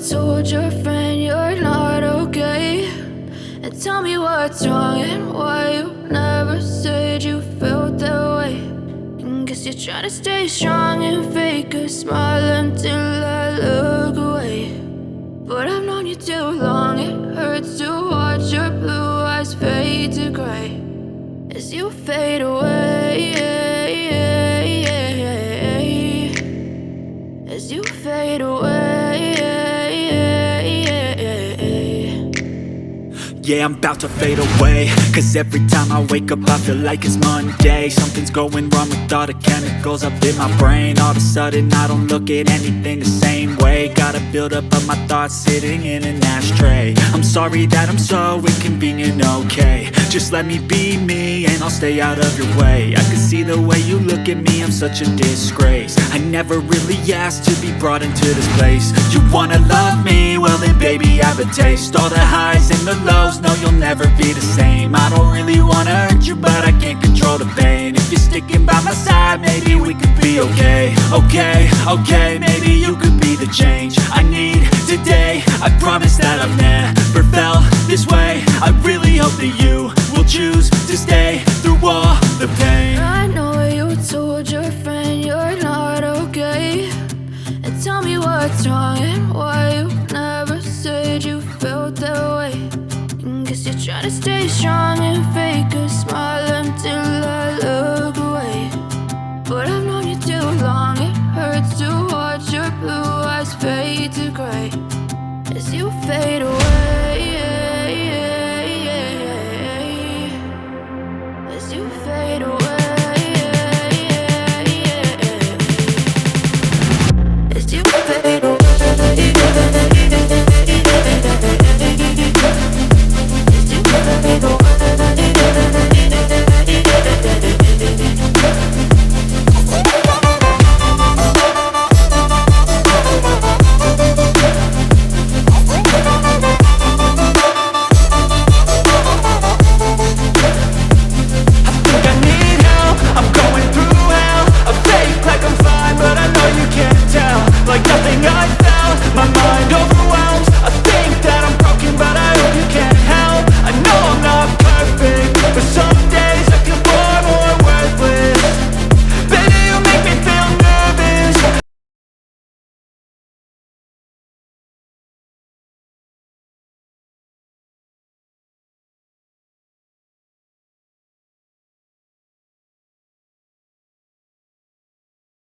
told your friend you're not okay, and tell me what's wrong and why you never said you felt that way. And guess you're trying to stay strong and fake a smile until I look away. But I've known you too long, it hurts to watch your blue eyes fade to gray as you fade away, as you fade away. Yeah, I'm about to fade away, cause every time I wake up I feel like it's Monday. Something's going wrong with all the chemicals up in my brain. All of a sudden I don't look at anything the same way. Gotta build up of my thoughts sitting in an ashtray. I'm sorry that I'm so inconvenient, okay. Just let me be me and I'll stay out of your way. I can see the way you look at me, I'm such a disgrace. I never really asked to be brought into this place. You wanna love me? Well then baby I have a taste. All the highs and the lows, no you'll never be the same. I don't really wanna hurt you but I can't control the pain. If you're sticking by my side maybe we could be okay. Okay, maybe you could be the change I need today. I promise that I've never felt this way. I really hope that you will choose to stay through all the pain. I know you told your friend you're not okay, and tell me what's wrong and why you never said you felt that way. And guess you're trying to stay strong and fake a smile until I look away. But I've known you too long, it hurts to watch your blue eyes fade to gray as you fade away.